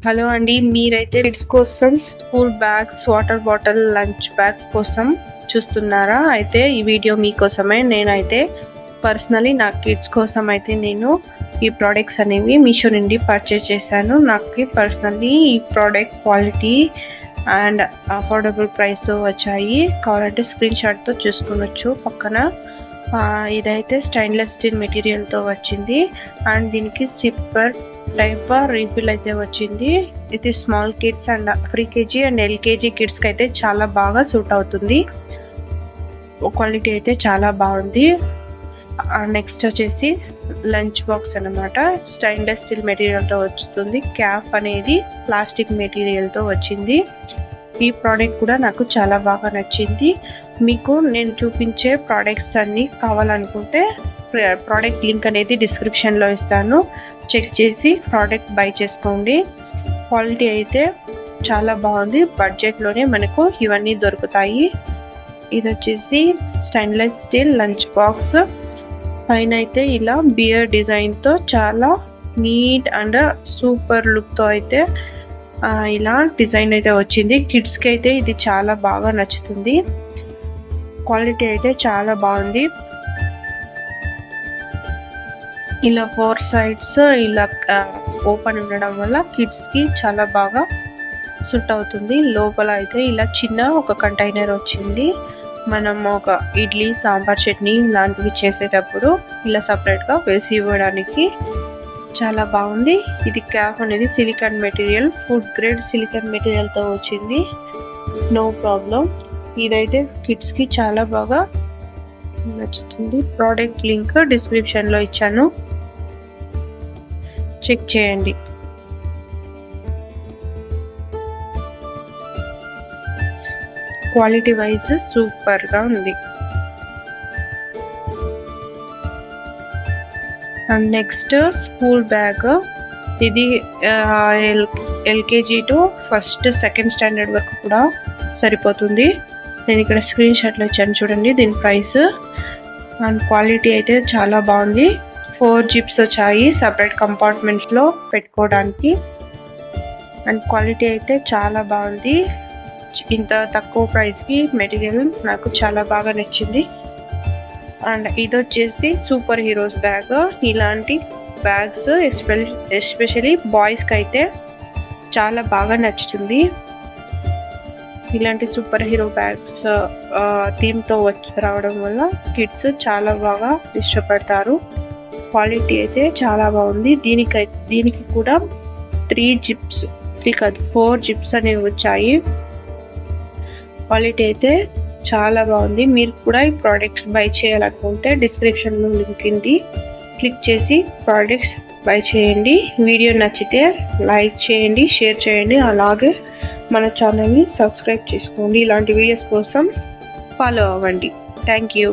Hello అండి, మీరైతే kids కోసం school bags, water bottle, lunch bags కోసం చూస్తున్నారా? అయితే ఈ వీడియో మీకోసమే. నేనైతే పర్సనలీ నా కిడ్స్ కోసం అయితే నేను ఈ ప్రోడక్ట్స్ అనేవి మీషో నుండి పర్చేస్ చేశాను. నాకు పర్సనల్లీ ఈ ప్రోడక్ట్ క్వాలిటీ అండ్ అఫోర్డబుల్ ప్రైస్తో వచ్చాయి. కావాలంటే స్క్రీన్ షాట్తో చూసుకోవచ్చు పక్కన. ఇదైతే స్టెయిన్లెస్ స్టీల్ మెటీరియల్తో వచ్చింది అండ్ దీనికి సిప్పర్ టైప్ రీఫిల్ అయితే వచ్చింది. ఇది small kids and pre KG and LKG కిడ్స్కి అయితే చాలా బాగా సూట్ అవుతుంది. క్వాలిటీ అయితే చాలా బాగుంది. నెక్స్ట్ వచ్చేసి లంచ్ బాక్స్ అనమాట. స్టెయిన్లెస్ స్టీల్ మెటీరియల్తో వస్తుంది. క్యాప్ అనేది ప్లాస్టిక్ మెటీరియల్తో వచ్చింది. ఈ ప్రోడక్ట్ కూడా నాకు చాలా బాగా నచ్చింది. మీకు నేను చూపించే ప్రోడక్ట్స్ అన్నీ కావాలనుకుంటే ప్రోడక్ట్ లింక్ అనేది డిస్క్రిప్షన్లో ఇస్తాను. చెక్ చేసి ప్రోడక్ట్ బై చేసుకోండి. క్వాలిటీ అయితే చాలా బాగుంది. బడ్జెట్లోనే మనకు ఇవన్నీ దొరుకుతాయి. ఇది వచ్చేసి స్టెయిన్లెస్ స్టీల్ లంచ్ బాక్స్. పైన అయితే ఇలా బియర్ డిజైన్తో చాలా నీట్ అండ్ సూపర్ లుక్తో అయితే ఇలా డిజైన్ అయితే వచ్చింది. కిడ్స్కి అయితే ఇది చాలా బాగా నచ్చుతుంది. క్వాలిటీ అయితే చాలా బాగుంది. ఇలా 4 సైడ్స్ ఇలా ఓపెన్ ఉండడం వల్ల కిడ్స్కి చాలా బాగా సూట్ అవుతుంది. లోపల అయితే ఇలా చిన్న ఒక కంటైనర్ వచ్చింది. మనం ఒక ఇడ్లీ, సాంబార్, చట్నీ ఇలాంటివి చేసేటప్పుడు ఇలా సపరేట్గా వేసి ఇవ్వడానికి చాలా బాగుంది. ఇది క్యాప్ అనేది silicone material, food grade silicone మెటీరియల్తో వచ్చింది. No problem. ఇదైతే కిడ్స్కి చాలా బాగా నచ్చుతుంది. ప్రోడక్ట్ లింక్ డిస్క్రిప్షన్లో ఇచ్చాను, చెక్ చేయండి. క్వాలిటీ వైజ్ సూపర్గా ఉంది. And next school bag. ఇది LKG to first second standard వరకు కూడా సరిపోతుంది. నేను ఇక్కడ స్క్రీన్ షాట్లో ఇచ్చాను చూడండి దీని ప్రైస్. అండ్ క్వాలిటీ అయితే చాలా బాగుంది. 4 జిప్స్ వచ్చాయి సపరేట్ కంపార్ట్మెంట్స్లో పెట్టుకోవడానికి. అండ్ క్వాలిటీ అయితే చాలా బాగుంది. ఇంత తక్కువ ప్రైస్కి మెటీరియల్ నాకు చాలా బాగా నచ్చింది. అండ్ ఇది వచ్చేసి సూపర్ హీరోస్ బ్యాగ్. ఇలాంటి బ్యాగ్స్ ఎస్పెషలీ బాయ్స్కి అయితే చాలా బాగా నచ్చుతుంది. ఇలాంటి సూపర్ హీరో బ్యాగ్స్ థీమ్తో రావడం వల్ల కిడ్స్ చాలా బాగా ఇష్టపడతారు. క్వాలిటీ అయితే చాలా బాగుంది. దీనికి కూడా 4 జిప్స్ అనేవి వచ్చాయి. క్వాలిటీ అయితే చాలా బాగుంది. మీరు కూడా ఈ ప్రోడక్ట్స్ బై చేయాలనుకుంటే డిస్క్రిప్షన్లో లింక్ ఉంది, క్లిక్ చేసి ప్రోడక్ట్స్ బై చేయండి. వీడియో నచ్చితే లైక్ చేయండి, షేర్ చేయండి, అలాగే మన ఛానల్ని సబ్స్క్రైబ్ చేసుకోండి. ఇలాంటి వీడియోస్ కోసం ఫాలో అవ్వండి. Thank you.